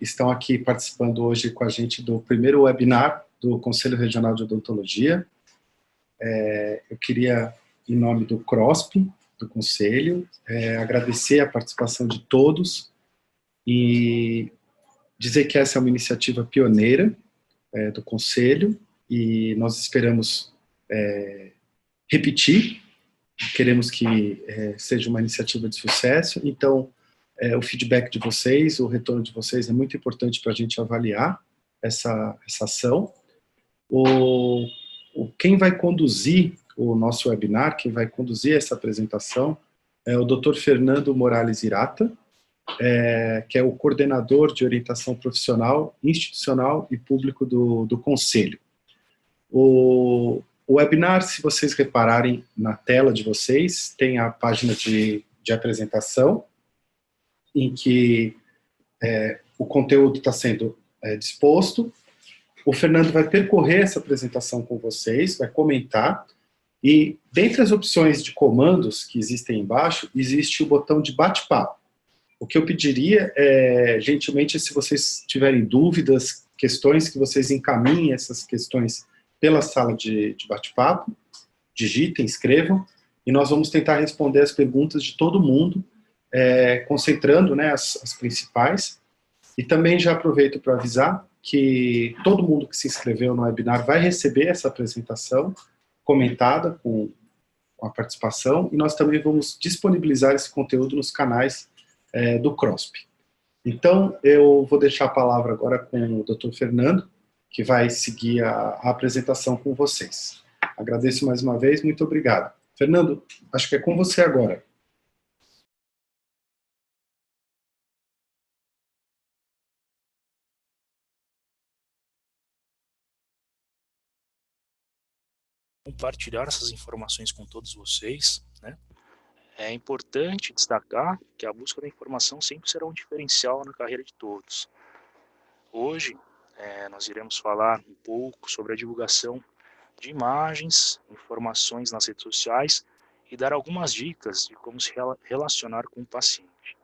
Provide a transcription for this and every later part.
estão aqui participando hoje com a gente do primeiro webinar do Conselho Regional de Odontologia. Eu queria, em nome do CROSP, do Conselho, agradecer a participação de todos e dizer que essa é uma iniciativa pioneira do Conselho e nós esperamos repetir, queremos que seja uma iniciativa de sucesso, então o feedback de vocês, o retorno de vocês é muito importante para a gente avaliar essa ação. Quem vai conduzir o nosso webinar, quem vai conduzir essa apresentação, é o Dr. Fernando Morales Hirata, que é o coordenador de orientação profissional, institucional e público do Conselho. O webinar, se vocês repararem na tela de vocês, tem a página de apresentação, em que o conteúdo está sendo disposto. O Fernando vai percorrer essa apresentação com vocês, vai comentar, e dentre as opções de comandos que existem embaixo, existe o botão de bate-papo. O que eu pediria gentilmente, se vocês tiverem dúvidas, questões, que vocês encaminhem essas questões pela sala de bate-papo, digitem, escrevam, e nós vamos tentar responder as perguntas de todo mundo, concentrando, né, as principais. E também já aproveito para avisar que todo mundo que se inscreveu no webinar vai receber essa apresentação comentada com a participação, e nós também vamos disponibilizar esse conteúdo nos canais do CROSP. Então, eu vou deixar a palavra agora com o Dr. Fernando, que vai seguir a apresentação com vocês. Agradeço mais uma vez, muito obrigado. Fernando, acho que é com você agora. Compartilhar essas informações com todos vocês, né? É importante destacar que a busca da informação sempre será um diferencial na carreira de todos. Hoje, nós iremos falar um pouco sobre a divulgação de imagens, informações nas redes sociais e dar algumas dicas de como se relacionar com o paciente.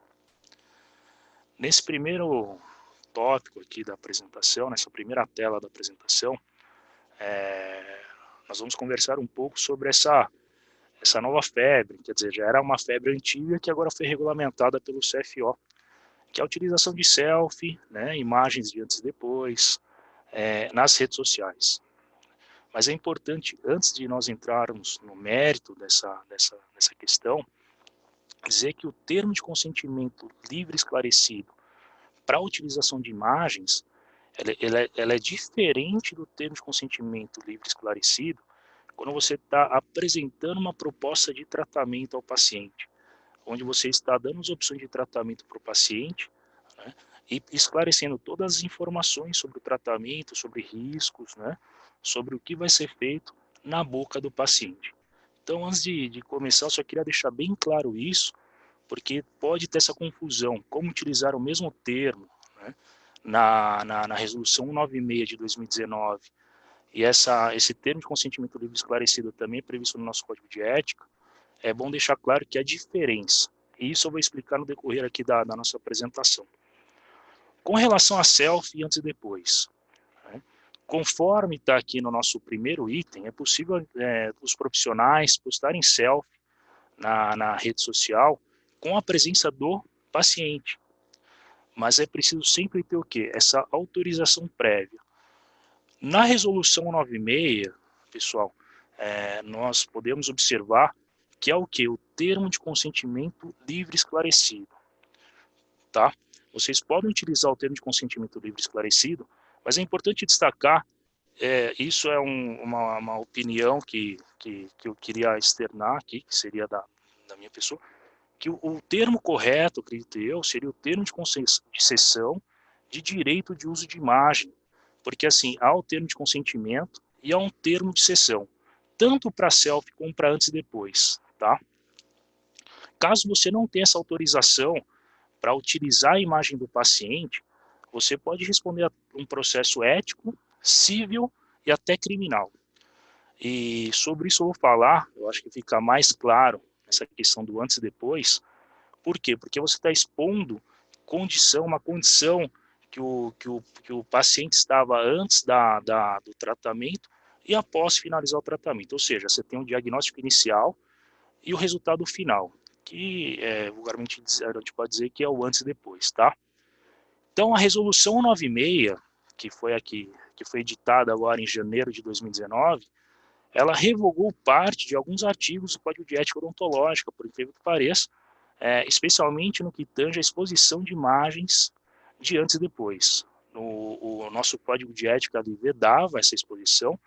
Nesse primeiro tópico aqui da apresentação, nessa primeira tela da apresentação, nós vamos conversar um pouco sobre essa nova febre, quer dizer, já era uma febre antiga que agora foi regulamentada pelo CFO, que é a utilização de selfie, né, imagens de antes e depois, nas redes sociais. Mas é importante, antes de nós entrarmos no mérito dessa questão, dizer que o termo de consentimento livre e esclarecido para a utilização de imagens, ela é diferente do termo de consentimento livre e esclarecido quando você está apresentando uma proposta de tratamento ao paciente, onde você está dando as opções de tratamento para o paciente, né, e esclarecendo todas as informações sobre o tratamento, sobre riscos, né, sobre o que vai ser feito na boca do paciente. Então, antes de começar, eu só queria deixar bem claro isso, porque pode ter essa confusão, como utilizar o mesmo termo, né, na resolução 196 de 2019, e esse termo de consentimento livre esclarecido também é previsto no nosso Código de Ética. É bom deixar claro que há diferença, e isso eu vou explicar no decorrer aqui da nossa apresentação. Com relação a selfie antes e depois, né, conforme está aqui no nosso primeiro item, é possível os profissionais postarem selfie na rede social com a presença do paciente, mas é preciso sempre ter o quê? Essa autorização prévia. Na resolução 96, pessoal, nós podemos observar que é o quê? O termo de consentimento livre esclarecido, tá? Vocês podem utilizar o termo de consentimento livre esclarecido, mas é importante destacar, isso é uma opinião que eu queria externar aqui, que seria da minha pessoa, que o termo correto, acredito eu, seria o termo de cessão de direito de uso de imagem, porque assim, há o termo de consentimento e há um termo de cessão, tanto para selfie como para antes e depois, tá? Caso você não tenha essa autorização para utilizar a imagem do paciente, você pode responder a um processo ético, civil e até criminal. E sobre isso eu vou falar, eu acho que fica mais claro essa questão do antes e depois. Por quê? Porque você está expondo uma condição que o paciente estava antes do tratamento e após finalizar o tratamento. Ou seja, você tem um diagnóstico inicial e o resultado final, que vulgarmente a gente pode dizer que é o antes e depois, tá? Então, a resolução 196, que foi editada agora em janeiro de 2019, ela revogou parte de alguns artigos do Código de Ética Odontológica, por incrível que pareça, especialmente no que tange a exposição de imagens de antes e depois. O nosso Código de Ética ali vedava essa exposição,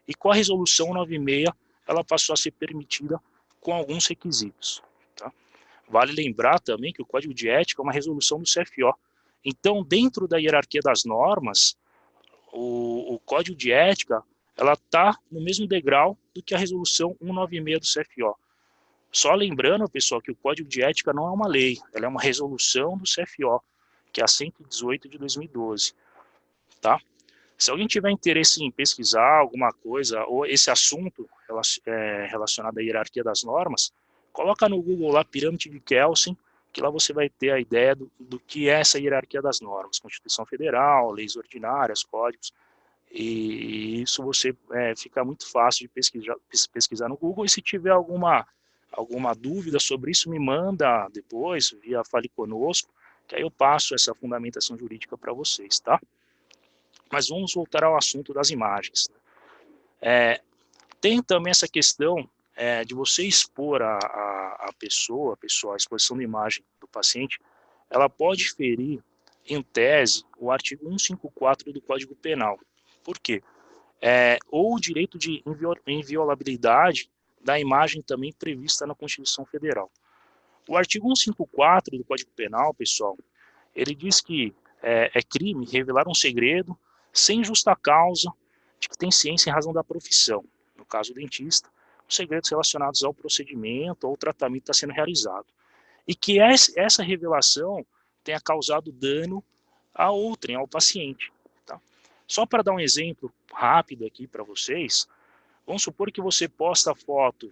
e com a resolução 96, ela passou a ser permitida com alguns requisitos. Tá? Vale lembrar também que o Código de Ética é uma resolução do CFO. Então, dentro da hierarquia das normas, o Código de Ética ela está no mesmo degrau do que a resolução 196 do CFO. Só lembrando, pessoal, que o Código de Ética não é uma lei, ela é uma resolução do CFO, que é a 118 de 2012, tá? Se alguém tiver interesse em pesquisar alguma coisa, ou esse assunto relacionado à hierarquia das normas, coloca no Google lá pirâmide de Kelsen, que lá você vai ter a ideia do que é essa hierarquia das normas, Constituição Federal, leis ordinárias, códigos, e isso você fica muito fácil de pesquisar no Google, e se tiver alguma dúvida sobre isso, me manda depois, via Fale Conosco, que aí eu passo essa fundamentação jurídica para vocês, tá? Mas vamos voltar ao assunto das imagens. Tem também essa questão de você expor a pessoa, a exposição da imagem do paciente, ela pode ferir, em tese, o artigo 154 do Código Penal. Por quê? Ou o direito de inviolabilidade da imagem também prevista na Constituição Federal. O artigo 154 do Código Penal, pessoal, ele diz que é crime revelar um segredo sem justa causa de que tem ciência em razão da profissão. No caso do dentista, os segredos relacionados ao procedimento ou ao tratamento está sendo realizado. E que essa revelação tenha causado dano a outrem, ao paciente. Tá? Só para dar um exemplo rápido aqui para vocês, vamos supor que você posta a foto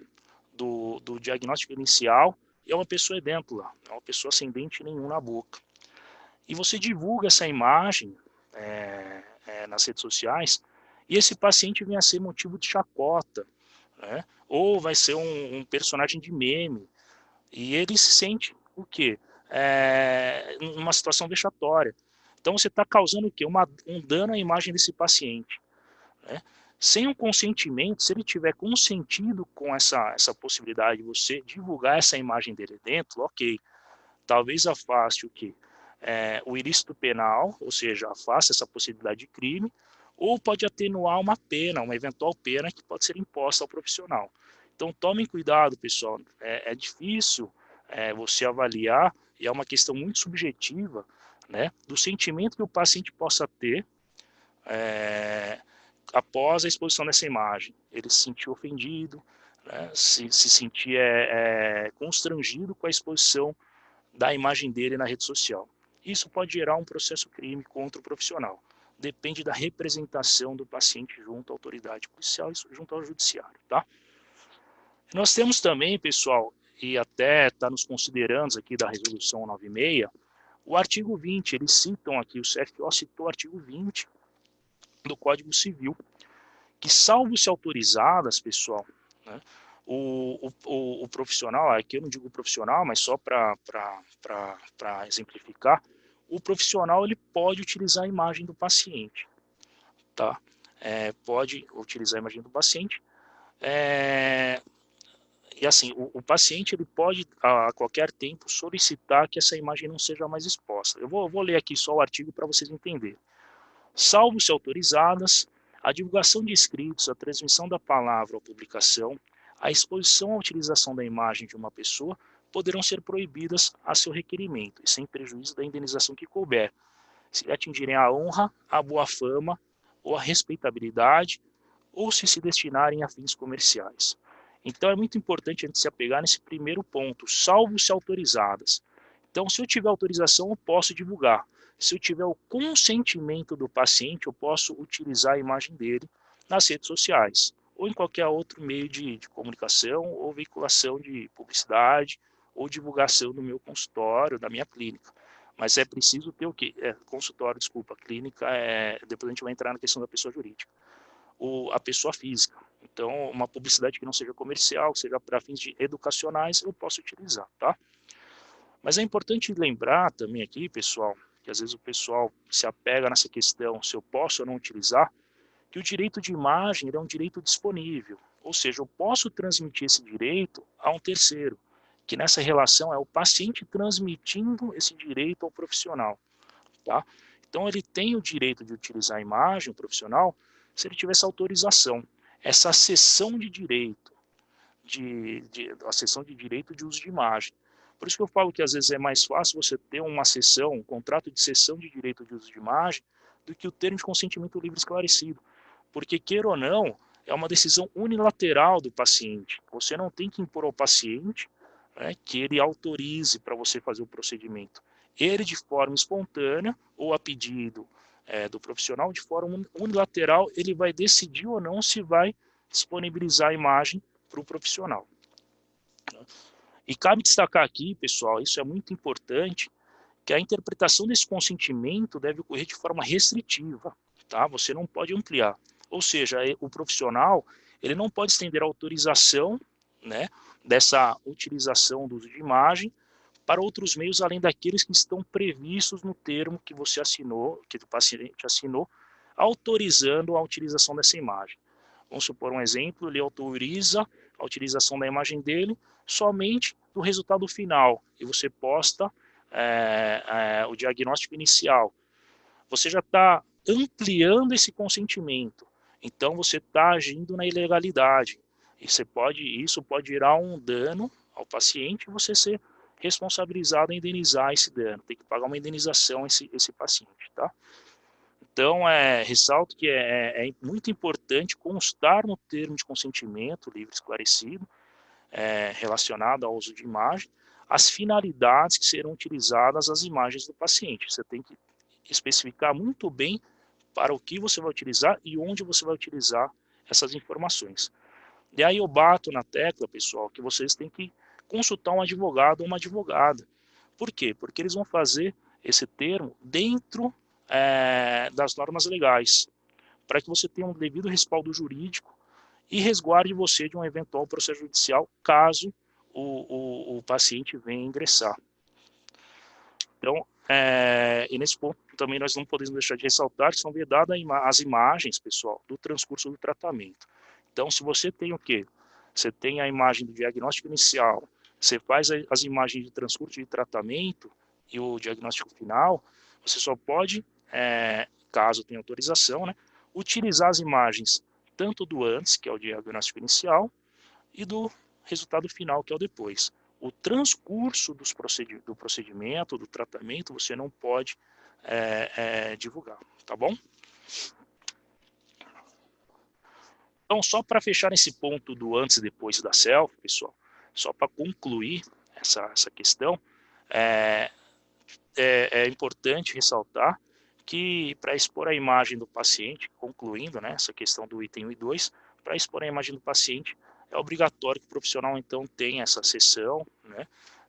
do diagnóstico inicial e é uma pessoa edêntula, é uma pessoa sem dente nenhum na boca. E você divulga essa imagem nas redes sociais, e esse paciente vem a ser motivo de chacota, né? Ou vai ser um personagem de meme, e ele se sente o quê? Numa situação vexatória. Então você está causando o quê? Um dano à imagem desse paciente. Né? Sem um consentimento, se ele tiver consentido com essa possibilidade de você divulgar essa imagem dele dentro, ok. Talvez afaste o quê? O ilícito penal, ou seja, afaste essa possibilidade de crime, ou pode atenuar uma pena, uma eventual pena que pode ser imposta ao profissional. Então tomem cuidado, pessoal. É difícil você avaliar, e é uma questão muito subjetiva, né, do sentimento que o paciente possa ter após a exposição dessa imagem. Ele se sentiu ofendido, né, se sentir constrangido com a exposição da imagem dele na rede social. Isso pode gerar um processo crime contra o profissional. Depende da representação do paciente junto à autoridade policial e junto ao judiciário, tá? Nós temos também, pessoal, e até está nos considerando aqui da resolução 96, o artigo 20, eles citam aqui, o CFO citou o artigo 20 do Código Civil, que salvo se autorizadas, pessoal, né, o profissional, aqui eu não digo profissional, mas só para exemplificar, o profissional ele pode utilizar a imagem do paciente, tá? Pode utilizar a imagem do paciente, e assim, o paciente ele pode a qualquer tempo solicitar que essa imagem não seja mais exposta. Eu vou ler aqui só o artigo para vocês entenderem. Salvo se autorizadas, a divulgação de escritos, a transmissão da palavra ou publicação, a exposição ou utilização da imagem de uma pessoa poderão ser proibidas a seu requerimento, e sem prejuízo da indenização que couber, se atingirem a honra, a boa fama ou a respeitabilidade, ou se destinarem a fins comerciais. Então é muito importante a gente se apegar nesse primeiro ponto, salvo se autorizadas. Então, se eu tiver autorização, eu posso divulgar. Se eu tiver o consentimento do paciente, eu posso utilizar a imagem dele nas redes sociais, ou em qualquer outro meio de comunicação, ou veiculação de publicidade, ou divulgação do meu consultório, da minha clínica. Mas é preciso ter o quê? Consultório, desculpa, clínica, depois a gente vai entrar na questão da pessoa jurídica. A pessoa física. Então, uma publicidade que não seja comercial, que seja para fins educacionais, eu posso utilizar, tá? Mas é importante lembrar também aqui, pessoal, que às vezes o pessoal se apega nessa questão, se eu posso ou não utilizar, que o direito de imagem é um direito disponível. Ou seja, eu posso transmitir esse direito a um terceiro, que nessa relação é o paciente transmitindo esse direito ao profissional, tá? Então, ele tem o direito de utilizar a imagem, o profissional, se ele tiver essa autorização, essa cessão de direito, a cessão de direito de uso de imagem. Por isso que eu falo que às vezes é mais fácil você ter uma cessão, um contrato de cessão de direito de uso de imagem, do que o termo de consentimento livre esclarecido. Porque, queira ou não, é uma decisão unilateral do paciente. Você não tem que impor ao paciente, né, que ele autorize para você fazer o procedimento. Ele, de forma espontânea, ou a pedido do profissional, de forma unilateral, ele vai decidir ou não se vai disponibilizar a imagem para o profissional. E cabe destacar aqui, pessoal, isso é muito importante, que a interpretação desse consentimento deve ocorrer de forma restritiva, tá? Você não pode ampliar. Ou seja, o profissional, ele não pode estender a autorização, né, dessa utilização do uso de imagem para outros meios além daqueles que estão previstos no termo que você assinou, que o paciente assinou, autorizando a utilização dessa imagem. Vamos supor um exemplo, ele autoriza a utilização da imagem dele somente do resultado final, e você posta o diagnóstico inicial. Você já está ampliando esse consentimento, então você está agindo na ilegalidade. E isso pode gerar um dano ao paciente e você ser responsabilizado em indenizar esse dano, tem que pagar uma indenização esse paciente, tá? Então, ressalto que é muito importante constar no termo de consentimento livre esclarecido, relacionado ao uso de imagem, as finalidades que serão utilizadas as imagens do paciente. Você tem que especificar muito bem para o que você vai utilizar e onde você vai utilizar essas informações. E aí eu bato na tecla, pessoal, que vocês têm que consultar um advogado ou uma advogada. Por quê? Porque eles vão fazer esse termo dentro das normas legais, para que você tenha um devido respaldo jurídico e resguarde você de um eventual processo judicial, caso o paciente venha ingressar. Então, e nesse ponto também nós não podemos deixar de ressaltar que são vedadas as imagens, pessoal, do transcurso do tratamento. Então, se você tem o quê? Você tem a imagem do diagnóstico inicial, você faz as imagens de transcurso de tratamento e o diagnóstico final, você só pode, caso tenha autorização, né, utilizar as imagens tanto do antes, que é o diagnóstico inicial, e do resultado final, que é o depois. O transcurso do procedimento, do tratamento, você não pode divulgar, tá bom? Então, só para fechar esse ponto do antes e depois da selfie, pessoal, só para concluir essa questão, é importante ressaltar que para expor a imagem do paciente, concluindo, né, essa questão do item 1 e 2, para expor a imagem do paciente, é obrigatório que o profissional, então, tenha essa sessão, né,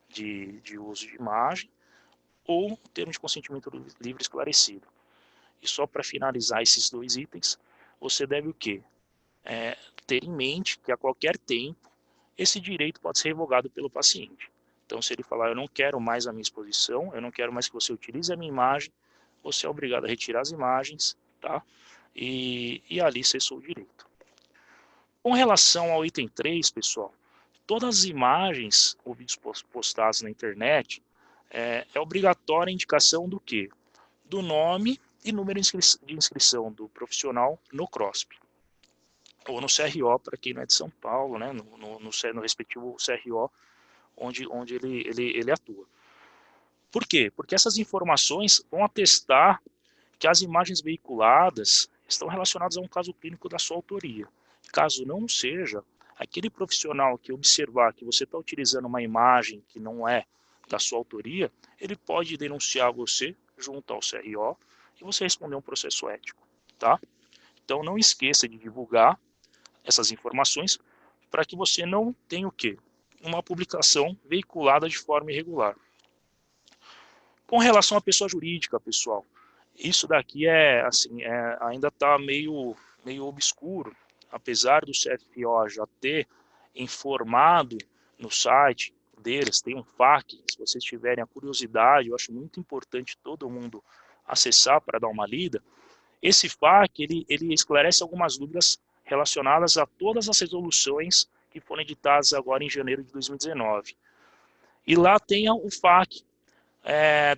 de uso de imagem ou termo de consentimento livre esclarecido. E só para finalizar esses dois itens, você deve o quê? Ter em mente que a qualquer tempo esse direito pode ser revogado pelo paciente. Então, se ele falar, eu não quero mais a minha exposição, eu não quero mais que você utilize a minha imagem, você é obrigado a retirar as imagens, tá? E ali cessou o direito. Com relação ao item 3, pessoal, todas as imagens ou vídeos postados na internet, é obrigatória a indicação do quê? Do nome e número de inscrição do profissional no CROSP. Ou no CRO, para quem não é de São Paulo, né? no respectivo CRO, onde ele atua. Por quê? Porque essas informações vão atestar que as imagens veiculadas estão relacionadas a um caso clínico da sua autoria. Caso não seja, aquele profissional que observar que você está utilizando uma imagem que não é da sua autoria, ele pode denunciar você junto ao CRO e você responder um processo ético, tá? Então não esqueça de divulgar essas informações para que você não tenha o quê? Uma publicação veiculada de forma irregular. Com relação à pessoa jurídica, pessoal, isso daqui assim, ainda está meio obscuro, apesar do CFO já ter informado no site deles, tem um FAQ, se vocês tiverem a curiosidade, eu acho muito importante todo mundo acessar para dar uma lida. Esse FAQ, ele esclarece algumas dúvidas relacionadas a todas as resoluções que foram editadas agora em janeiro de 2019. E lá tem o FAQ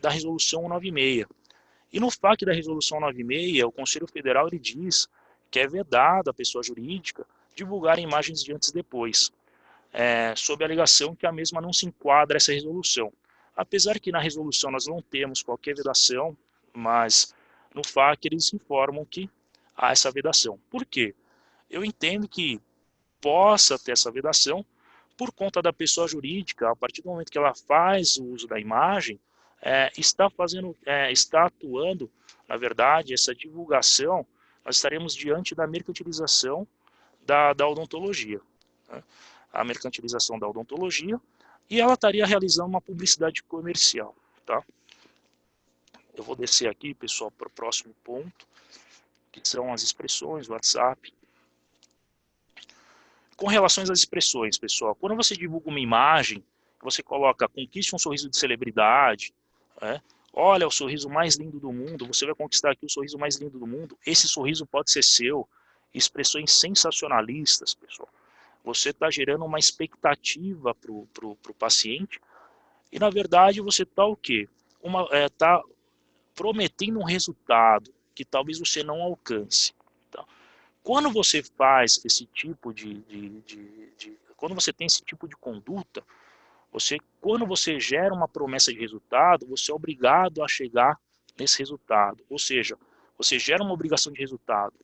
da resolução 196. E no FAQ da resolução 196, o Conselho Federal ele diz que é vedado à pessoa jurídica divulgar imagens de antes e depois, sob a alegação que a mesma não se enquadra a essa resolução. Apesar que na resolução nós não temos qualquer vedação, mas no FAQ eles informam que há essa vedação. Por quê? Eu entendo que possa ter essa vedação por conta da pessoa jurídica, a partir do momento que ela faz o uso da imagem, está atuando, na verdade, essa divulgação, nós estaremos diante da mercantilização da odontologia. Né? A mercantilização da odontologia, e ela estaria realizando uma publicidade comercial. Tá? Eu vou descer aqui, pessoal, para o próximo ponto, que são as expressões, o WhatsApp. Com relação às expressões, pessoal, quando você divulga uma imagem, você coloca conquiste um sorriso de celebridade, né? Olha o sorriso mais lindo do mundo, você vai conquistar aqui o sorriso mais lindo do mundo, esse sorriso pode ser seu, expressões sensacionalistas, pessoal. Você está gerando uma expectativa para o paciente e, na verdade, você está o quê? Está prometendo um resultado que talvez você não alcance. Tá? Quando você faz esse tipo quando você tem esse tipo de conduta, quando você gera uma promessa de resultado, você é obrigado a chegar nesse resultado. Ou seja, você gera uma obrigação de resultado,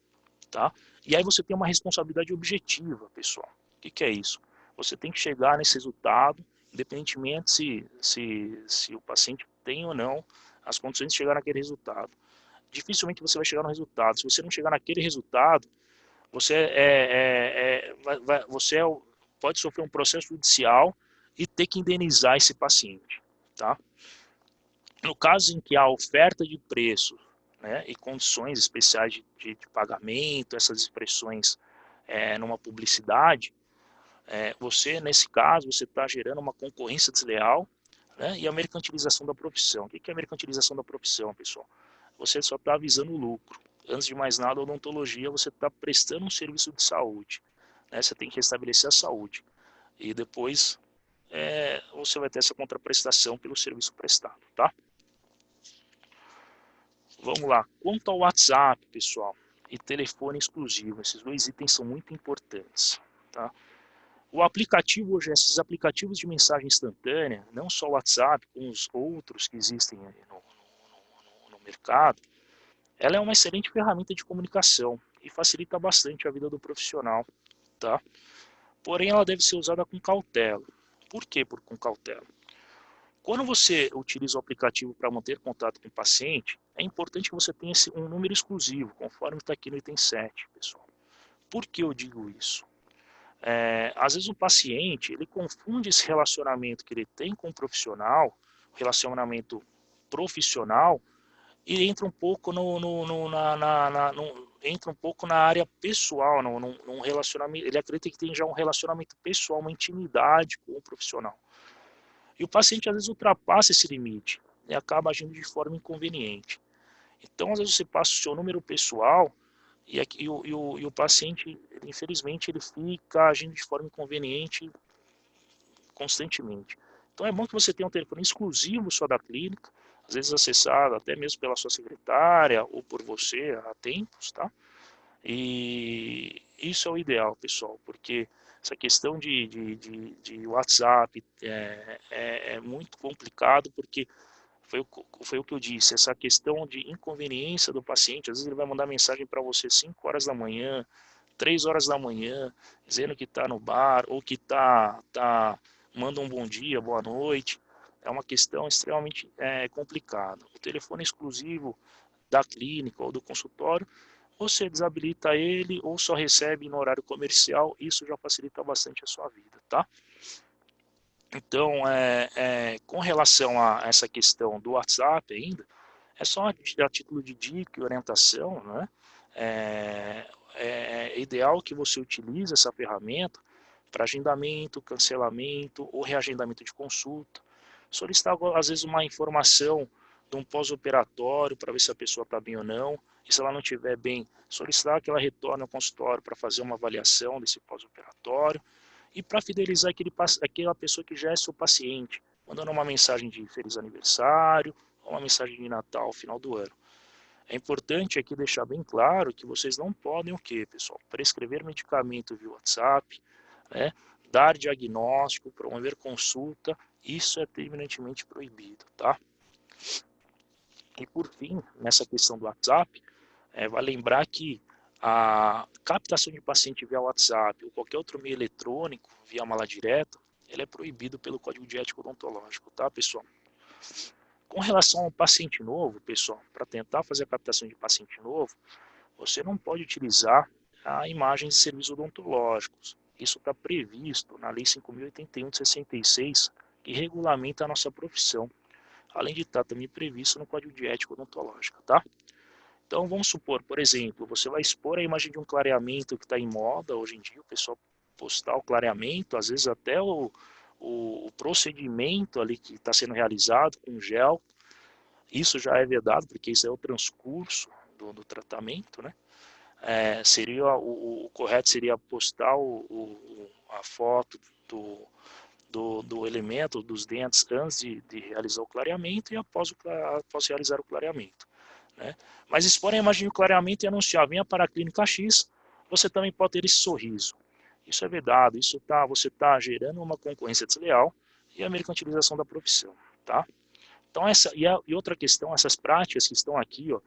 tá? E aí você tem uma responsabilidade objetiva, pessoal. O que é isso? Você tem que chegar nesse resultado, independentemente se o paciente tem ou não as condições de chegar naquele resultado. Dificilmente você vai chegar no resultado. Se você não chegar naquele resultado, você pode sofrer um processo judicial e ter que indenizar esse paciente, tá? No caso em que há oferta de preço, né, e condições especiais de pagamento, essas expressões numa publicidade, nesse caso, você está gerando uma concorrência desleal, né, e a mercantilização da profissão. O que é a mercantilização da profissão, pessoal? Você só está visando o lucro. Antes de mais nada, a odontologia, você está prestando um serviço de saúde. Né? Você tem que restabelecer a saúde. E depois você vai ter essa contraprestação pelo serviço prestado, tá? Vamos lá. Quanto ao WhatsApp, pessoal, e telefone exclusivo, esses dois itens são muito importantes, tá? O aplicativo hoje, esses aplicativos de mensagem instantânea, não só o WhatsApp, como os outros que existem no mercado, ela é uma excelente ferramenta de comunicação e facilita bastante a vida do profissional, tá? Porém, ela deve ser usada com cautela. Por que com cautela? Quando você utiliza o aplicativo para manter contato com o paciente, é importante que você tenha um número exclusivo, conforme está aqui no item 7, pessoal. Por que eu digo isso? Às vezes o paciente, ele confunde esse relacionamento que ele tem com o profissional, relacionamento profissional, e entra um pouco entra um pouco na área pessoal, num relacionamento. Ele acredita que tem já um relacionamento pessoal, uma intimidade com o profissional. E o paciente às vezes ultrapassa esse limite e acaba agindo de forma inconveniente. Então, às vezes você passa o seu número pessoal e o paciente, infelizmente, ele fica agindo de forma inconveniente constantemente. Então é bom que você tenha um telefone exclusivo só da clínica, às vezes acessado até mesmo pela sua secretária ou por você há tempos, tá? E isso é o ideal, pessoal, porque essa questão de WhatsApp é muito complicado, porque foi o que eu disse, essa questão de inconveniência do paciente, às vezes ele vai mandar mensagem para você 5 horas da manhã, 3 horas da manhã, dizendo que está no bar, ou que manda um bom dia, boa noite. É uma questão extremamente complicada. O telefone exclusivo da clínica ou do consultório, você desabilita ele ou só recebe no horário comercial, isso já facilita bastante a sua vida, tá? Então, com relação a essa questão do WhatsApp ainda, é só a título de dica e orientação, né? É ideal que você utilize essa ferramenta para agendamento, cancelamento ou reagendamento de consulta. Solicitar, às vezes, uma informação de um pós-operatório para ver se a pessoa está bem ou não. E se ela não estiver bem, solicitar que ela retorne ao consultório para fazer uma avaliação desse pós-operatório. E para fidelizar aquela pessoa que já é seu paciente, mandando uma mensagem de feliz aniversário, ou uma mensagem de Natal, final do ano. É importante aqui deixar bem claro que vocês não podem o quê, pessoal? Prescrever medicamento via WhatsApp, né? Dar diagnóstico, promover consulta, isso é terminantemente proibido, tá? E por fim, nessa questão do WhatsApp, vale lembrar que a captação de paciente via WhatsApp ou qualquer outro meio eletrônico, via mala direta, ele é proibido pelo Código de Ética Odontológico, tá, pessoal? Com relação ao paciente novo, pessoal, para tentar fazer a captação de paciente novo, você não pode utilizar a imagem de serviços odontológicos. Isso está previsto na Lei 5.081 de 66, que regulamenta a nossa profissão, além de estar também previsto no Código de Ética Odontológica, tá? Então, vamos supor, por exemplo, você vai expor a imagem de um clareamento que está em moda hoje em dia, o pessoal postar o clareamento, às vezes até o procedimento ali que está sendo realizado com gel, isso já é vedado, porque isso é o transcurso do tratamento, né? O correto seria postar a foto do elemento, dos dentes, antes de realizar o clareamento e após realizar o clareamento, né? Mas expor a imagem do clareamento e anunciar, venha para a clínica X, você também pode ter esse sorriso. Isso é vedado, você está gerando uma concorrência desleal e a mercantilização da profissão, tá? Então, e outra questão, essas práticas que estão aqui, ó,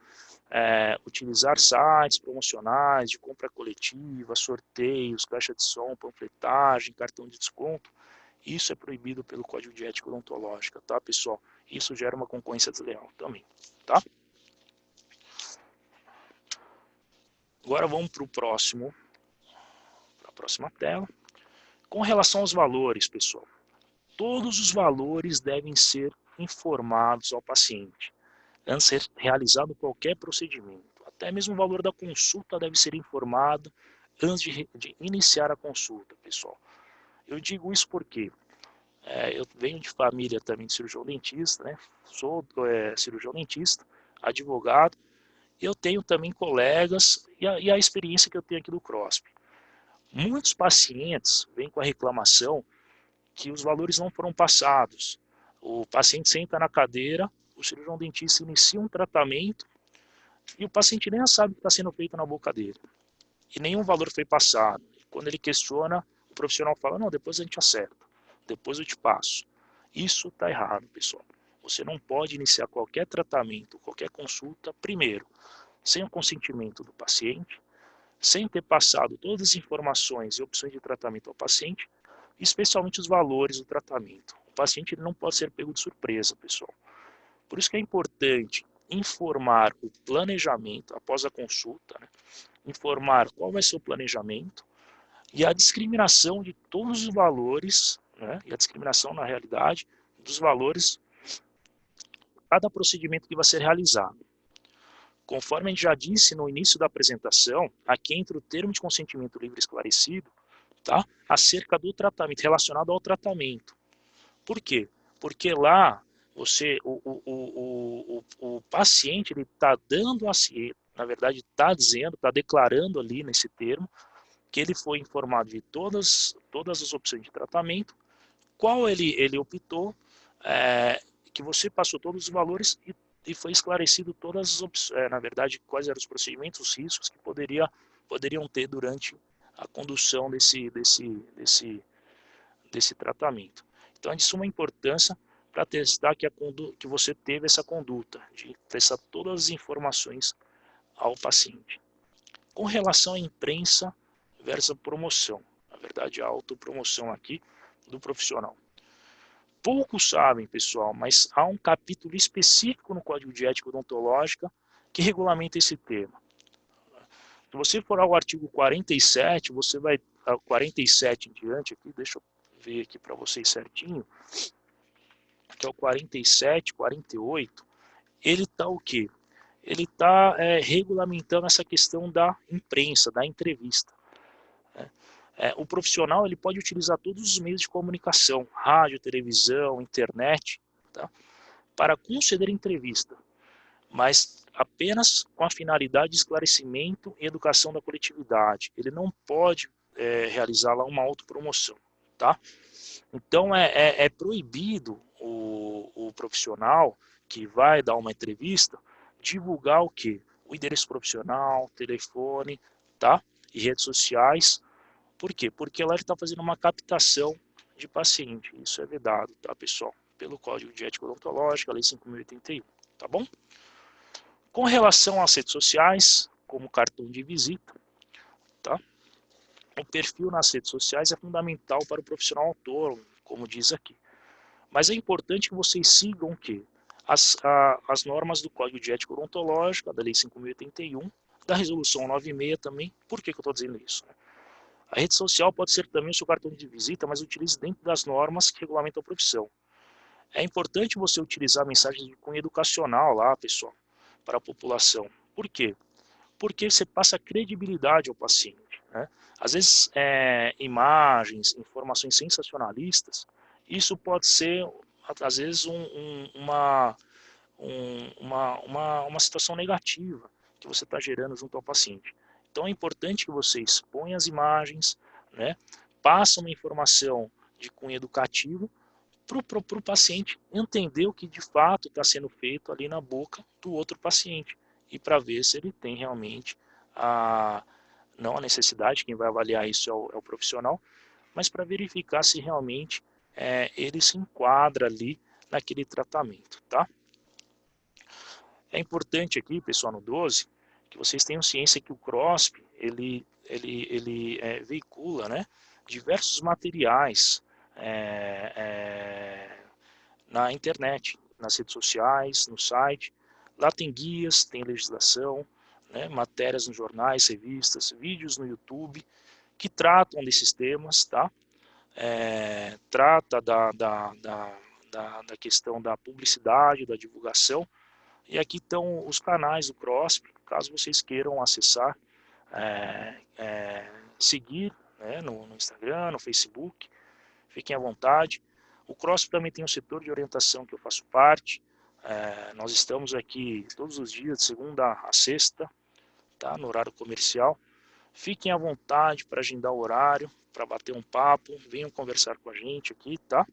utilizar sites promocionais de compra coletiva, sorteios, caixa de som, panfletagem, cartão de desconto, isso é proibido pelo Código de Ética Odontológica, tá, pessoal? Isso gera uma concorrência desleal também, tá? Agora vamos para a próxima tela. Com relação aos valores, pessoal, todos os valores devem ser informados ao paciente antes de ser realizado qualquer procedimento. Até mesmo o valor da consulta deve ser informado antes de iniciar a consulta, pessoal. Eu digo isso porque eu venho de família também de cirurgião dentista, né? Sou cirurgião dentista, advogado, e eu tenho também colegas e a experiência que eu tenho aqui do CROSP. Muitos pacientes vêm com a reclamação que os valores não foram passados. O paciente senta na cadeira, o cirurgião dentista inicia um tratamento e o paciente nem sabe o que está sendo feito na boca dele. E nenhum valor foi passado. Quando ele questiona, o profissional fala, não, depois a gente acerta, depois eu te passo. Isso está errado, pessoal. Você não pode iniciar qualquer tratamento, qualquer consulta, primeiro, sem o consentimento do paciente, sem ter passado todas as informações e opções de tratamento ao paciente, especialmente os valores do tratamento. O paciente ele não pode ser pego de surpresa, pessoal. Por isso que é importante informar o planejamento após a consulta, né? Informar qual vai ser o planejamento e a discriminação de todos os valores, né? E a discriminação, na realidade, dos valores de cada procedimento que vai ser realizado. Conforme a gente já disse no início da apresentação, aqui entra o termo de consentimento livre esclarecido, tá? Acerca do tratamento, relacionado ao tratamento. Por quê? Porque lá o paciente está dando a ciência, na verdade está dizendo, está declarando ali nesse termo, que ele foi informado de todas as opções de tratamento, qual ele optou, que você passou todos os valores e foi esclarecido todas as opções, na verdade, quais eram os procedimentos, os riscos que poderiam ter durante a condução desse tratamento. Então, é de suma importância para testar que você teve essa conduta, de testar todas as informações ao paciente. Com relação à imprensa versus a promoção, na verdade, a autopromoção aqui do profissional. Poucos sabem, pessoal, mas há um capítulo específico no Código de Ética Odontológica que regulamenta esse tema. Se você for ao artigo 47, você vai, 47 em diante aqui, deixa eu ver aqui para vocês certinho, que é o 47, 48, ele está o quê? Ele está regulamentando essa questão da imprensa, da entrevista. Né? O profissional ele pode utilizar todos os meios de comunicação, rádio, televisão, internet, tá? Para conceder entrevista, mas apenas com a finalidade de esclarecimento e educação da coletividade. Ele não pode realizar lá uma autopromoção, tá? Então é proibido o profissional que vai dar uma entrevista divulgar o quê? O endereço profissional, telefone, tá? E redes sociais. Por quê? Porque lá ele está fazendo uma captação de paciente. Isso é vedado, tá, pessoal? Pelo Código de Ética Odontológica, Lei 5.081, tá bom? Com relação às redes sociais, como cartão de visita, tá? O perfil nas redes sociais é fundamental para o profissional autônomo, como diz aqui. Mas é importante que vocês sigam o quê? As normas do Código de Ética Odontológica, da Lei 5.081, da Resolução 96 também. Por que eu estou dizendo isso? A rede social pode ser também o seu cartão de visita, mas utilize dentro das normas que regulamentam a profissão. É importante você utilizar mensagens de cunho educacional lá, pessoal, para a população. Por quê? Porque você passa credibilidade ao paciente. Né? Às vezes, imagens, informações sensacionalistas, isso pode ser, às vezes, uma situação negativa que você está gerando junto ao paciente. Então, é importante que você exponha as imagens, né? Passe uma informação de cunho educativo para o paciente entender o que de fato está sendo feito ali na boca do outro paciente e para ver se ele tem realmente não a necessidade, quem vai avaliar isso é o profissional, mas para verificar se realmente ele se enquadra ali naquele tratamento, tá? É importante aqui, pessoal, no 12, que vocês tenham ciência que o CROSP, ele veicula, né, diversos materiais na internet, nas redes sociais, no site. Lá tem guias, tem legislação, né, matérias nos jornais, revistas, vídeos no YouTube, que tratam desses temas, tá? Trata da questão da publicidade, da divulgação. E aqui estão os canais do CROSP, caso vocês queiram acessar, seguir, né, no Instagram, no Facebook, fiquem à vontade. O CROSP também tem um setor de orientação que eu faço parte. Nós estamos aqui todos os dias, de segunda a sexta, tá, no horário comercial. Fiquem à vontade para agendar o horário, para bater um papo, venham conversar com a gente aqui, tá?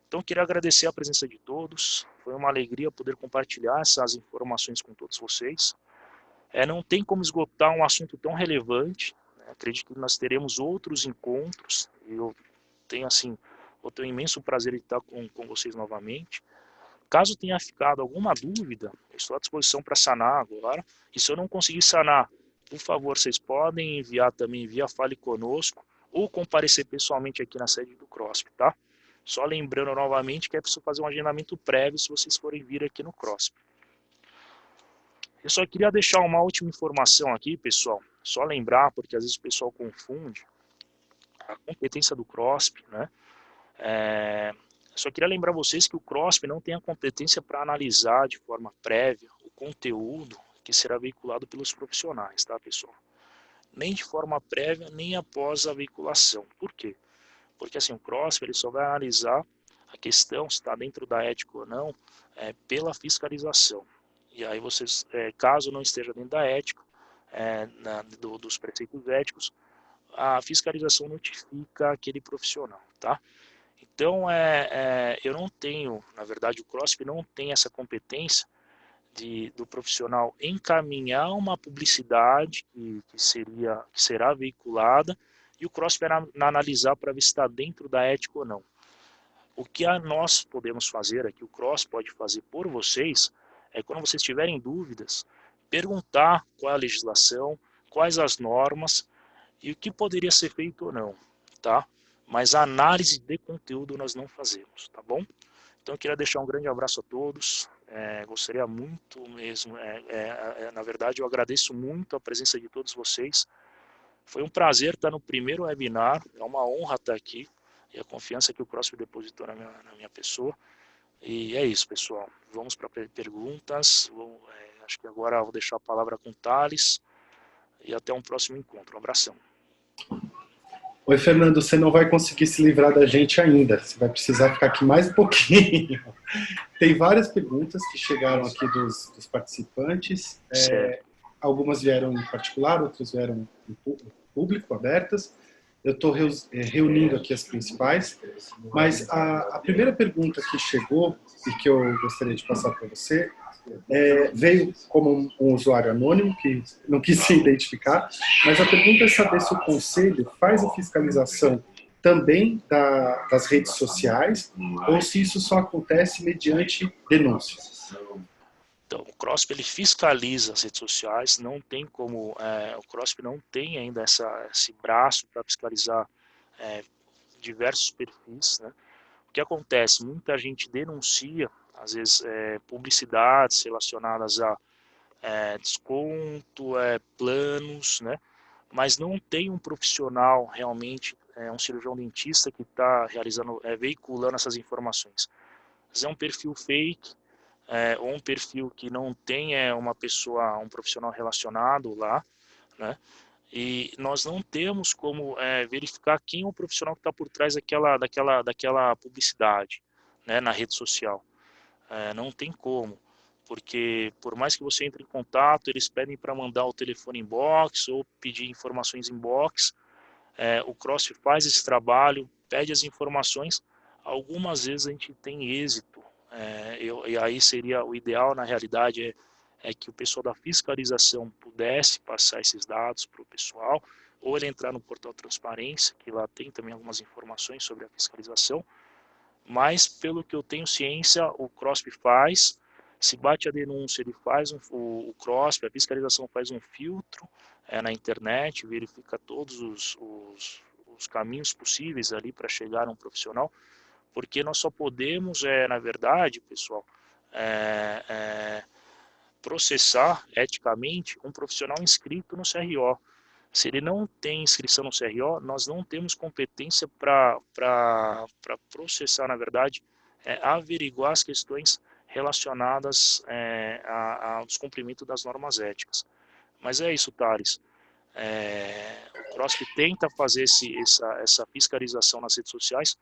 Então, queria agradecer a presença de todos. Foi uma alegria poder compartilhar essas informações com todos vocês. Não tem como esgotar um assunto tão relevante. Né? Acredito que nós teremos outros encontros. E eu tenho, assim, um imenso prazer em estar com vocês novamente. Caso tenha ficado alguma dúvida, eu estou à disposição para sanar agora. E se eu não conseguir sanar, por favor, vocês podem enviar também via Fale Conosco ou comparecer pessoalmente aqui na sede do CROSP, tá? Só lembrando novamente que é preciso fazer um agendamento prévio se vocês forem vir aqui no CROSP. Eu só queria deixar uma última informação aqui, pessoal. Só lembrar, porque às vezes o pessoal confunde a competência do CROSP, né? Só queria lembrar vocês que o CROSP não tem a competência para analisar de forma prévia o conteúdo que será veiculado pelos profissionais, tá, pessoal? Nem de forma prévia, nem após a veiculação. Por quê? Porque assim, o CROSP ele só vai analisar a questão se está dentro da ética ou não pela fiscalização. E aí vocês, caso não esteja dentro da ética, dos preceitos éticos, a fiscalização notifica aquele profissional, tá? Então, eu não tenho, na verdade, o CROSP não tem essa competência do profissional encaminhar uma publicidade que será veiculada e o CROSP analisar para ver se está dentro da ética ou não. O que nós podemos fazer aqui, o CROSP pode fazer por vocês, é quando vocês tiverem dúvidas, perguntar qual é a legislação, quais as normas e o que poderia ser feito ou não, tá? Mas a análise de conteúdo nós não fazemos, tá bom? Então eu queria deixar um grande abraço a todos, gostaria muito mesmo, na verdade eu agradeço muito a presença de todos vocês, foi um prazer estar no primeiro webinar, é uma honra estar aqui, e a confiança que o CROSP depositou na minha pessoa. E é isso, pessoal. Vamos para perguntas. Acho que agora eu vou deixar a palavra com o Thales, e até um próximo encontro. Um abração. Oi, Fernando, você não vai conseguir se livrar da gente ainda. Você vai precisar ficar aqui mais um pouquinho. Tem várias perguntas que chegaram aqui dos participantes. Algumas vieram em particular, outras vieram em público, abertas. Eu estou reunindo aqui as principais. Mas a primeira pergunta que chegou e que eu gostaria de passar para você veio como um usuário anônimo, que não quis se identificar, mas a pergunta é saber se o Conselho faz a fiscalização também das redes sociais, ou se isso só acontece mediante denúncias. Então, o CROSP ele fiscaliza as redes sociais, não tem como, o CROSP não tem ainda esse braço para fiscalizar diversos perfis, né? O que acontece? Muita gente denuncia, às vezes, publicidades relacionadas a desconto, planos, né? Mas não tem um profissional realmente, um cirurgião dentista que está realizando, veiculando essas informações. Mas é um perfil fake, ou um perfil que não tem uma pessoa, um profissional relacionado lá, né? E nós não temos como verificar quem é o profissional que está por trás daquela publicidade, né, na rede social. Não tem como, porque por mais que você entre em contato, eles pedem para mandar o telefone inbox ou pedir informações inbox. O CROSP faz esse trabalho, pede as informações, algumas vezes a gente tem êxito, e aí seria o ideal, na realidade, é que o pessoal da fiscalização pudesse passar esses dados para o pessoal, ou ele entrar no portal Transparência, que lá tem também algumas informações sobre a fiscalização, mas pelo que eu tenho ciência, o CROSP faz, se bate a denúncia, ele faz o CROSP, a fiscalização faz um filtro na internet, verifica todos os caminhos possíveis ali para chegar a um profissional, porque nós só podemos, na verdade, pessoal, processar eticamente um profissional inscrito no CRO. Se ele não tem inscrição no CRO, nós não temos competência para processar, na verdade, averiguar as questões relacionadas ao descumprimento das normas éticas. Mas é isso, Thales. O CROSP tenta fazer essa fiscalização nas redes sociais,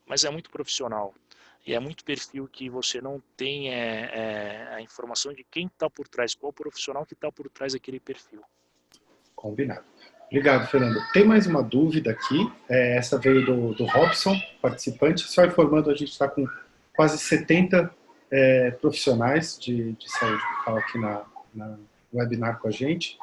mas é muito profissional. E é muito perfil que você não tem a informação de quem está por trás, qual profissional que está por trás daquele perfil. Combinado. Obrigado, Fernando. Tem mais uma dúvida aqui, essa veio do Robson, participante, só informando, a gente está com quase 70 profissionais de saúde bucal aqui na webinar com a gente,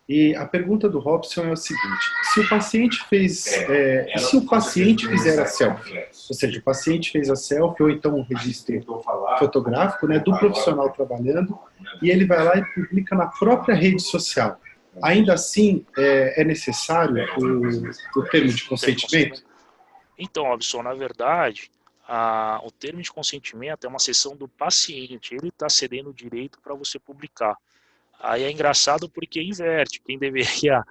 e a pergunta do Robson é o seguinte: se o paciente fizer a selfie, ou seja, o paciente fez a selfie ou então um registro fotográfico, né, do profissional trabalhando, e ele vai lá e publica na própria rede social, ainda assim é necessário o termo de consentimento? Então, Robson, na verdade, o termo de consentimento é uma sessão do paciente, ele está cedendo o direito para você publicar. Aí é engraçado porque inverte, quem deveria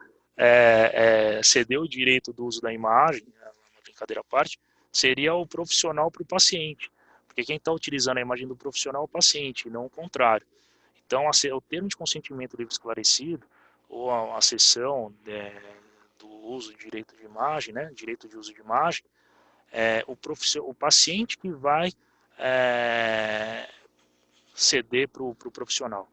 ceder o direito do uso da imagem, uma brincadeira à parte, seria o profissional para o paciente, porque quem está utilizando a imagem do profissional é o paciente, e não o contrário. Então, o termo de consentimento livre esclarecido, ou a sessão do uso de direito de imagem, né, direito de uso de imagem, o paciente que vai ceder para o profissional.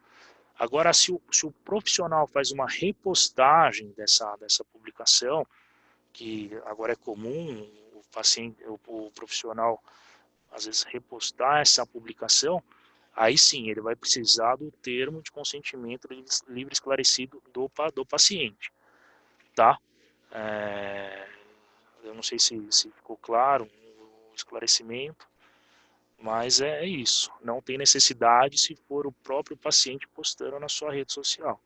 Agora, se o profissional faz uma repostagem dessa publicação, que agora é comum o profissional, às vezes, repostar essa publicação, aí sim, ele vai precisar do termo de consentimento livre esclarecido do paciente, tá? Eu não sei se ficou claro o esclarecimento, mas é isso. Não tem necessidade se for o próprio paciente postando na sua rede social.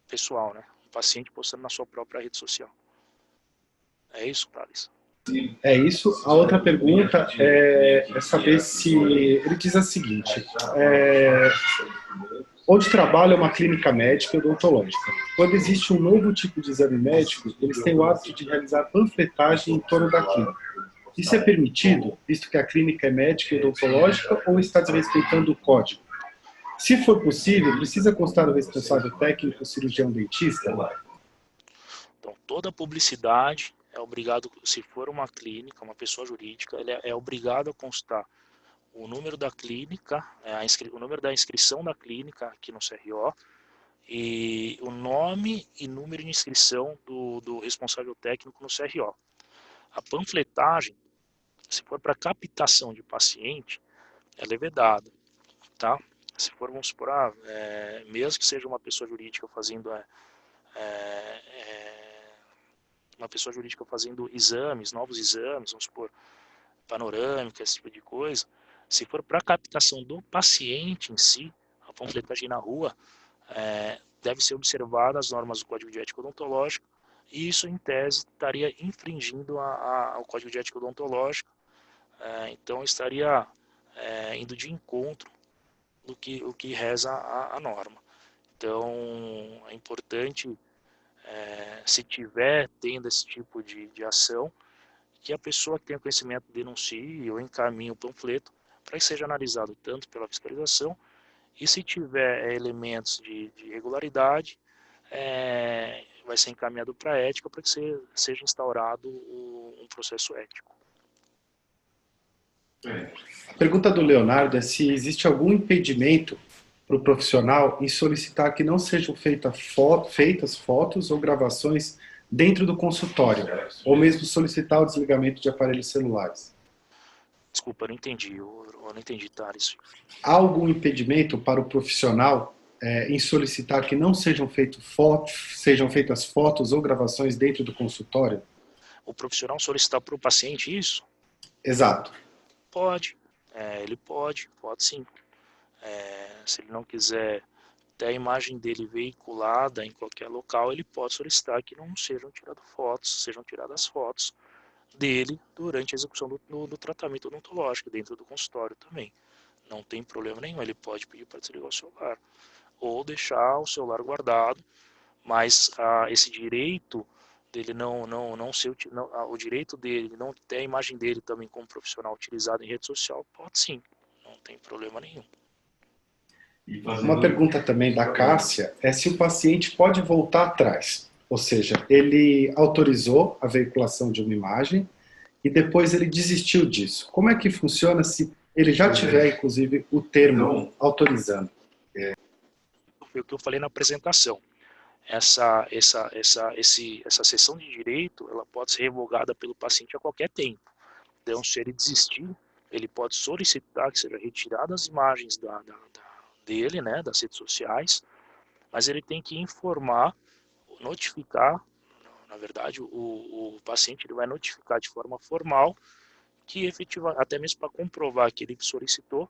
Pessoal, né? O paciente postando na sua própria rede social. É isso, Thales? É isso. A outra pergunta é saber se... Ele diz a seguinte: onde trabalha uma clínica médica e odontológica. Quando existe um novo tipo de exame médico, eles têm o hábito de realizar panfletagem em torno da clínica. Isso é permitido, visto que a clínica é médica e odontológica, ou está desrespeitando o código? Se for possível, precisa constar o responsável técnico, cirurgião dentista? Então, toda publicidade é obrigado, se for uma clínica, uma pessoa jurídica, ele é obrigado a constar o número da clínica, o número da inscrição da clínica aqui no CRO, e o nome e número de inscrição do responsável técnico no CRO. A panfletagem, se for para captação de paciente, ela é vedada, tá? Se for, vamos supor, mesmo que seja uma pessoa jurídica fazendo uma pessoa jurídica fazendo exames, novos exames, vamos supor, panorâmica, esse tipo de coisa, se for para captação do paciente em si, a panfletagem na rua, deve ser observada as normas do Código de Ética Odontológica, e isso, em tese, estaria infringindo ao Código de Ética Odontológica, então estaria indo de encontro do que reza a norma. Então, é importante, se tiver tendo esse tipo de ação, que a pessoa que tenha conhecimento denuncie ou encaminhe o panfleto para que seja analisado tanto pela fiscalização e, se tiver elementos de irregularidade, vai ser encaminhado para a ética para que seja instaurado um processo ético. A pergunta do Leonardo é se existe algum impedimento para o profissional em solicitar que não sejam feitas fotos ou gravações dentro do consultório, ou mesmo solicitar o desligamento de aparelhos celulares. Desculpa, eu não entendi, eu não entendi, Thales. Há algum impedimento para o profissional em solicitar que não sejam feitas fotos ou gravações dentro do consultório? O profissional solicitar para o paciente isso? Exato. Pode, ele pode sim. Se ele não quiser ter a imagem dele veiculada em qualquer local, ele pode solicitar que não sejam tiradas fotos dele durante a execução do tratamento odontológico dentro do consultório também. Não tem problema nenhum, ele pode pedir para desligar o celular ou deixar o celular guardado, mas esse direito dele não ser o direito dele não ter a imagem dele também como profissional utilizado em rede social, pode sim, não tem problema nenhum. Uma pergunta também da Cássia é se o paciente pode voltar atrás, ou seja, ele autorizou a veiculação de uma imagem e depois ele desistiu disso. Como é que funciona se ele já tiver, inclusive, o termo autorizando? Foi o que eu falei na apresentação. Essa cessão de direito, ela pode ser revogada pelo paciente a qualquer tempo. Então, se ele desistir, ele pode solicitar que seja retirada as imagens dele, né, das redes sociais, mas ele tem que informar, notificar, na verdade, o paciente ele vai notificar de forma formal que até mesmo para comprovar que ele solicitou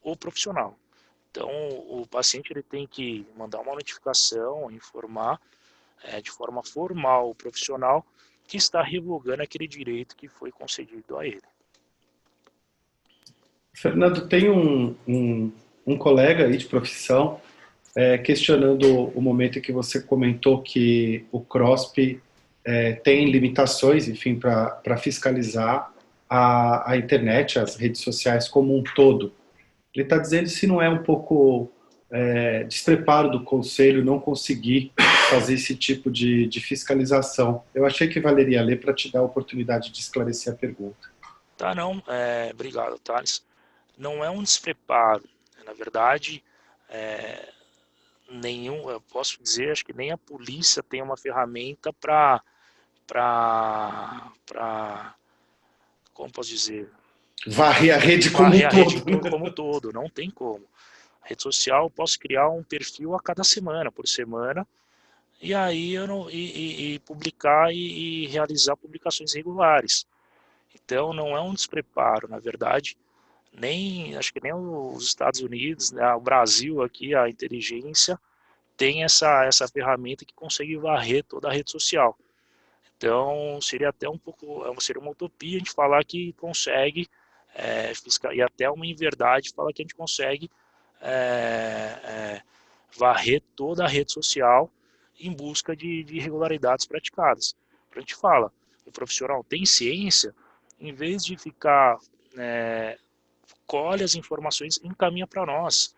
o profissional. Então, o paciente ele tem que mandar uma notificação, informar de forma formal o profissional que está revogando aquele direito que foi concedido a ele. Fernando, tem um colega aí de profissão questionando o momento em que você comentou que o CROSP tem limitações, enfim, para fiscalizar a internet, as redes sociais como um todo. Ele está dizendo se não é um pouco despreparo do Conselho não conseguir fazer esse tipo de fiscalização. Eu achei que valeria ler para te dar a oportunidade de esclarecer a pergunta. Tá, não, obrigado, Thales. Não é um despreparo, na verdade, eu posso dizer, acho que nem a polícia tem uma ferramenta para como posso dizer? Varrer a rede como Varrer um a rede todo. como um todo, não tem como. A rede social, eu posso criar um perfil a cada semana, por semana, e aí eu não, e publicar e realizar publicações regulares. Então, não é um despreparo, na verdade, acho que nem os Estados Unidos, né, o Brasil aqui, a inteligência, tem essa ferramenta que consegue varrer toda a rede social. Então, seria até seria uma utopia a gente falar que consegue, e até uma inverdade falar que a gente consegue varrer toda a rede social em busca de irregularidades praticadas. A gente fala, o profissional tem ciência, em vez de ficar, colhe as informações e encaminha para nós.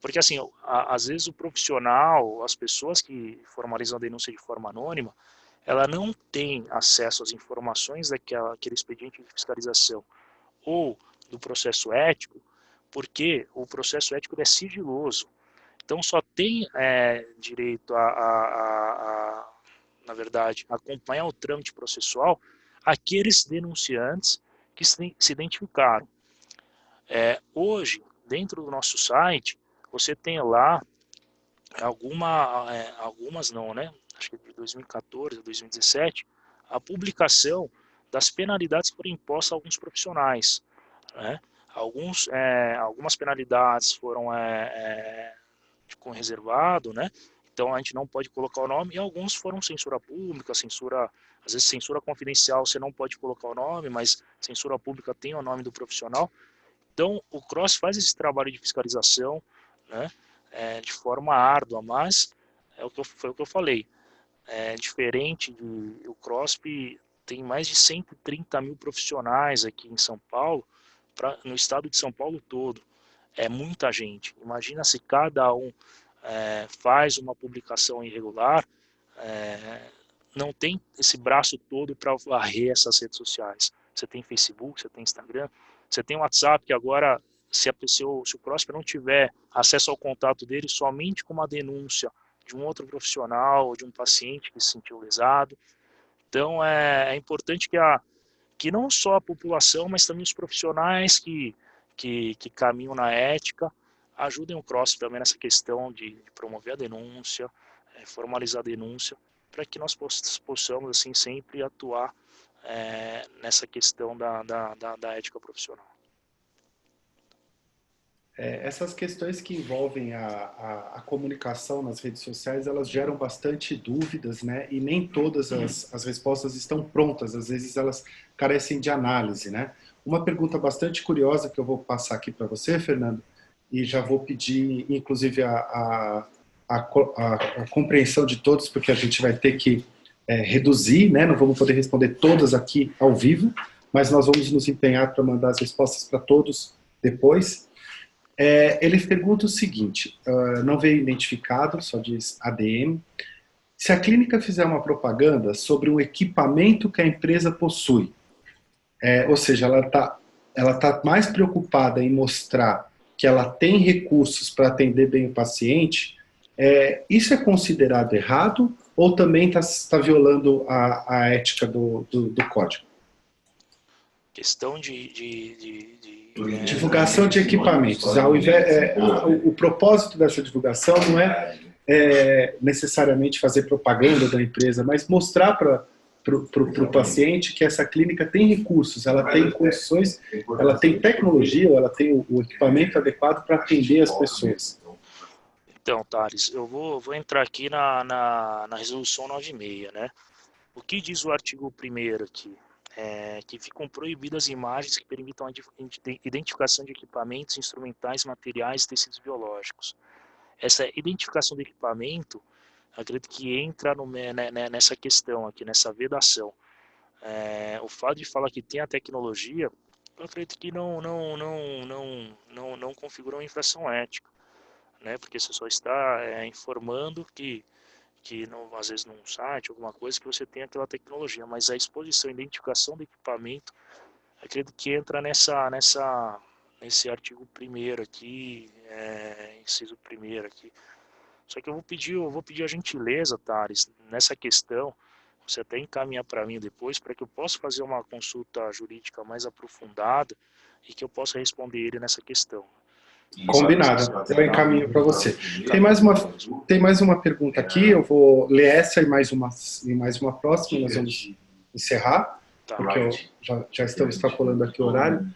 Porque assim, às vezes o profissional, as pessoas que formalizam a denúncia de forma anônima, ela não tem acesso às informações daquele expediente de fiscalização ou do processo ético, porque o processo ético é sigiloso. Então só tem direito na verdade, acompanhar o trâmite processual aqueles denunciantes que se identificaram. Hoje, dentro do nosso site, você tem lá algumas não, né? Acho que de 2014 a 2017, a publicação das penalidades que foram impostas a alguns profissionais, né? Algumas penalidades foram com reservado, né? Então a gente não pode colocar o nome, e alguns foram censura pública, às vezes censura confidencial você não pode colocar o nome, mas censura pública tem o nome do profissional. Então o CROSS faz esse trabalho de fiscalização, né? De forma árdua, mas foi o que eu falei. Diferente o CROSP tem mais de 130 mil profissionais aqui em São Paulo, no estado de São Paulo todo. É muita gente. Imagina se cada um faz uma publicação irregular, não tem esse braço todo para varrer essas redes sociais. Você tem Facebook, você tem Instagram, você tem WhatsApp, que agora, se o CROSP não tiver acesso ao contato dele, somente com uma denúncia de um outro profissional ou de um paciente que se sentiu lesado. Então, é importante que não só a população, mas também os profissionais que caminham na ética ajudem o CROSP também nessa questão de promover a denúncia, formalizar a denúncia, para que nós possamos assim sempre atuar nessa questão da ética profissional. Essas questões que envolvem a comunicação nas redes sociais, elas geram bastante dúvidas, né? E nem todas as respostas estão prontas, às vezes elas carecem de análise, né? Uma pergunta bastante curiosa que eu vou passar aqui para você, Fernando, e já vou pedir, inclusive, a compreensão de todos, porque a gente vai ter que reduzir, né? Não vamos poder responder todas aqui ao vivo, mas nós vamos nos empenhar para mandar as respostas para todos depois. Ele pergunta o seguinte, não veio identificado, só diz ADM, se a clínica fizer uma propaganda sobre um equipamento que a empresa possui, ou seja, ela tá mais preocupada em mostrar que ela tem recursos para atender bem o paciente, isso é considerado errado ou também está violando a ética do código? Questão divulgação de equipamentos. O propósito dessa divulgação não é necessariamente fazer propaganda da empresa, mas mostrar para o paciente que essa clínica tem recursos, ela tem condições, ela tem tecnologia, ela tem o equipamento adequado para atender as pessoas. Então, Thales, eu vou entrar aqui na resolução 96, né? O que diz o artigo 1º aqui? Que ficam proibidas imagens que permitam a identificação de equipamentos, instrumentais, materiais e tecidos biológicos. Essa identificação do equipamento, acredito que entra nessa questão aqui, nessa vedação. O fato de falar que tem a tecnologia, eu acredito que não configura uma infração ética, né? Porque você só está informando que não, às vezes num site, alguma coisa, que você tem aquela tecnologia, mas a exposição, a identificação do equipamento, acredito que entra nesse artigo 1º aqui, inciso 1º aqui. Só que eu vou pedir a gentileza, Thales, nessa questão, você até encaminhar para mim depois, para que eu possa fazer uma consulta jurídica mais aprofundada e que eu possa responder ele nessa questão. Combinado, eu encaminho para você. Tem mais uma pergunta aqui, eu vou ler essa e mais uma próxima, nós vamos encerrar, porque já estamos extrapolando aqui o horário.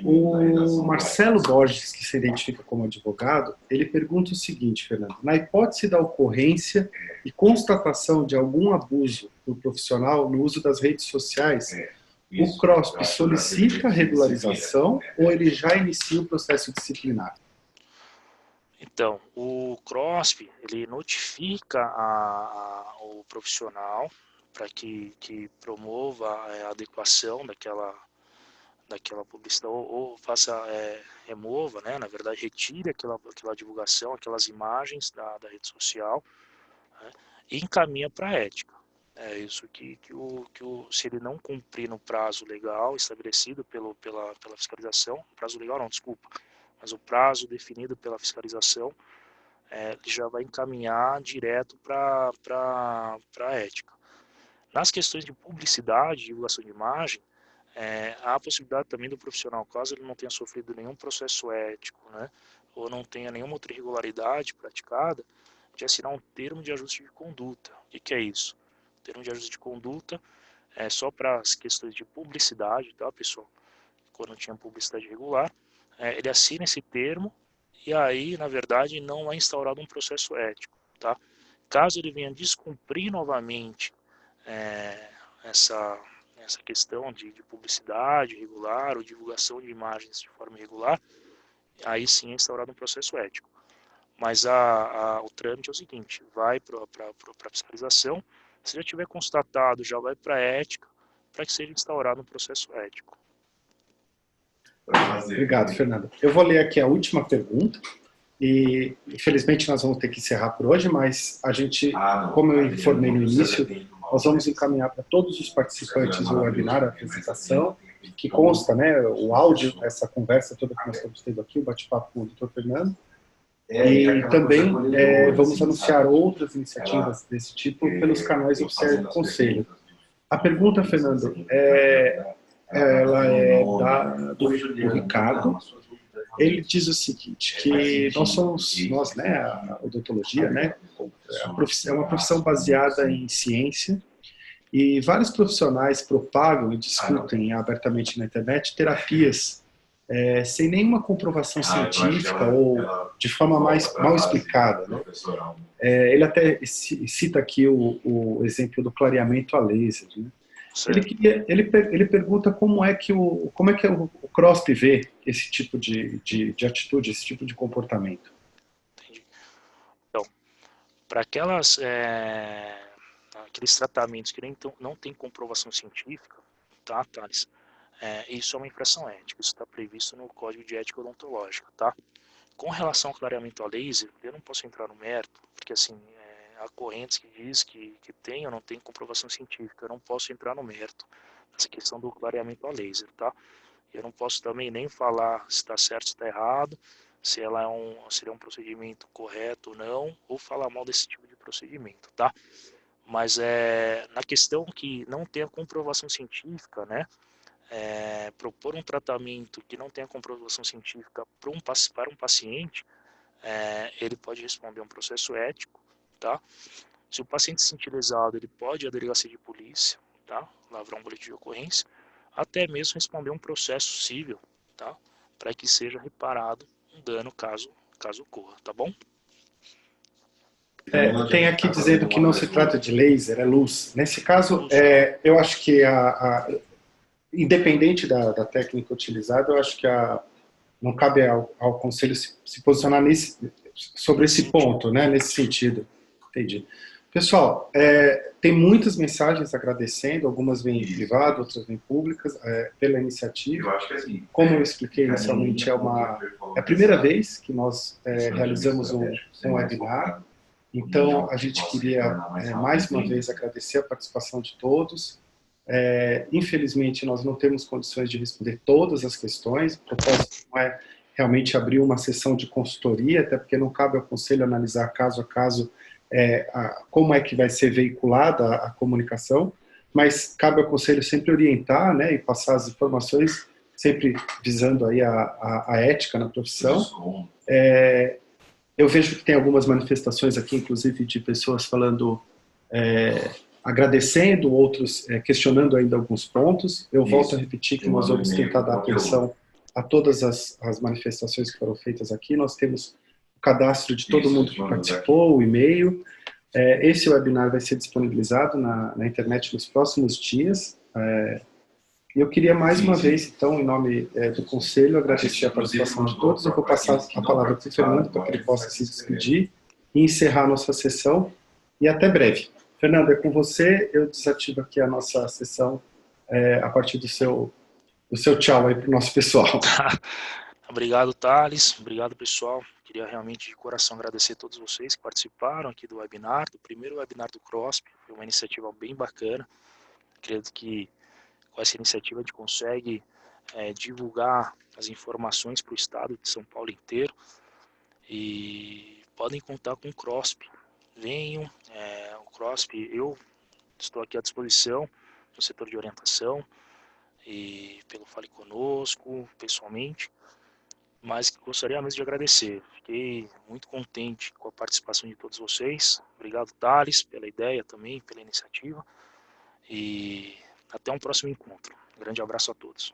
O Marcelo Borges, que se identifica como advogado, ele pergunta o seguinte, Fernando, na hipótese da ocorrência e constatação de algum abuso do profissional no uso das redes sociais, o CROSP solicita regularização ou ele já inicia o processo disciplinar? Então, o CROSP, ele notifica o profissional para que promova a adequação daquela publicidade, ou faça, remova, né, na verdade, retire aquela divulgação, aquelas imagens da rede social, né, e encaminha para a ética. É isso se ele não cumprir no prazo legal estabelecido pela fiscalização, prazo legal não, desculpa, mas o prazo definido pela fiscalização, ele já vai encaminhar direto para a ética. Nas questões de publicidade, divulgação de imagem, há a possibilidade também do profissional, caso ele não tenha sofrido nenhum processo ético, né, ou não tenha nenhuma outra irregularidade praticada, de assinar um termo de ajuste de conduta. O que é isso? O termo de ajuste de conduta é só para as questões de publicidade, tá, pessoal? Quando tinha publicidade regular, ele assina esse termo e aí, na verdade, não é instaurado um processo ético, tá? Caso ele venha descumprir novamente essa questão de publicidade irregular ou divulgação de imagens de forma irregular, aí sim é instaurado um processo ético. Mas o trâmite é o seguinte, vai para a fiscalização, se já tiver constatado, já vai para a ética, para que seja instaurado um processo ético. Obrigado, Fernando. Eu vou ler aqui a última pergunta, e infelizmente nós vamos ter que encerrar por hoje, mas a gente, como eu informei no início, nós vamos encaminhar para todos os participantes do webinar a apresentação, que consta, né, o áudio, essa conversa toda que nós estamos tendo aqui, o bate-papo com o Dr. Fernando, e também vamos anunciar outras iniciativas desse tipo pelos canais oficiais do Conselho. A pergunta, Fernando, ela é do Ricardo. Ele diz o seguinte, que nós, né, a odontologia, né, é uma profissão baseada em ciência, e vários profissionais propagam e discutem abertamente na internet terapias sem nenhuma comprovação científica ou de forma mais mal explicada, né? Ele até cita aqui o exemplo do clareamento a laser, né? Ele pergunta como é que o CROSP vê esse tipo de atitude, esse tipo de comportamento. Entendi. Então, para aqueles tratamentos que não tem comprovação científica, tá, Thales? Isso é uma infração ética, isso está previsto no Código de Ética Odontológica, tá? Com relação ao clareamento a laser, eu não posso entrar no mérito, porque assim, há correntes que diz que tem ou não tem comprovação científica, eu não posso entrar no mérito nessa questão do clareamento a laser, tá? Eu não posso também nem falar se está certo, se está errado, se ela seria um procedimento correto ou não, ou falar mal desse tipo de procedimento, tá? Mas na questão que não tem a comprovação científica, né? Propor um tratamento que não tenha comprovação científica para um paciente, ele pode responder a um processo ético, tá? Se o paciente se sentir lesado, ele pode ir à delegacia de polícia, tá? Lavrar um boletim de ocorrência, até mesmo responder um processo civil, tá? Para que seja reparado um dano caso ocorra, tá bom? Tem aqui dizendo que não se trata de laser, é luz. Nesse caso, eu acho que independente da técnica utilizada, eu acho que não cabe ao Conselho se posicionar sobre esse ponto, né, nesse sentido. Entendi. Pessoal, tem muitas mensagens agradecendo, algumas vêm em privado, outras vêm públicas, pela iniciativa. Como eu expliquei inicialmente, é a primeira vez que nós realizamos um webinar, então a gente queria mais uma vez agradecer a participação de todos. Infelizmente, nós não temos condições de responder todas as questões. O propósito não é realmente abrir uma sessão de consultoria, até porque não cabe ao Conselho analisar caso a caso como é que vai ser veiculada a comunicação, mas cabe ao Conselho sempre orientar, né, e passar as informações, sempre visando aí a ética na profissão. Eu vejo que tem algumas manifestações aqui, inclusive de pessoas falando... agradecendo, outros questionando ainda alguns pontos. Eu volto a repetir que nós vamos tentar dar atenção a todas as manifestações que foram feitas aqui. Nós temos o cadastro de todo mundo que participou, o e-mail. Esse webinar vai ser disponibilizado na internet nos próximos dias. E eu queria mais uma vez, então, em nome do Conselho, agradecer a participação de todos. Eu vou passar a palavra para o Fernando para que ele possa se despedir e encerrar a nossa sessão. E até breve. Fernando, é com você. Eu desativo aqui a nossa sessão a partir do seu tchau aí para o nosso pessoal. Obrigado, Thales. Obrigado, pessoal. Queria realmente de coração agradecer a todos vocês que participaram aqui do webinar, do primeiro webinar do CROSP. Foi uma iniciativa bem bacana. Acredito que com essa iniciativa a gente consegue divulgar as informações para o estado de São Paulo inteiro. E podem contar com o CROSP. Venham, o CROSP, eu estou aqui à disposição no setor de orientação e pelo Fale Conosco, pessoalmente. Mas gostaria mesmo de agradecer. Fiquei muito contente com a participação de todos vocês. Obrigado, Thales, pela ideia também, pela iniciativa. E até um próximo encontro. Um grande abraço a todos.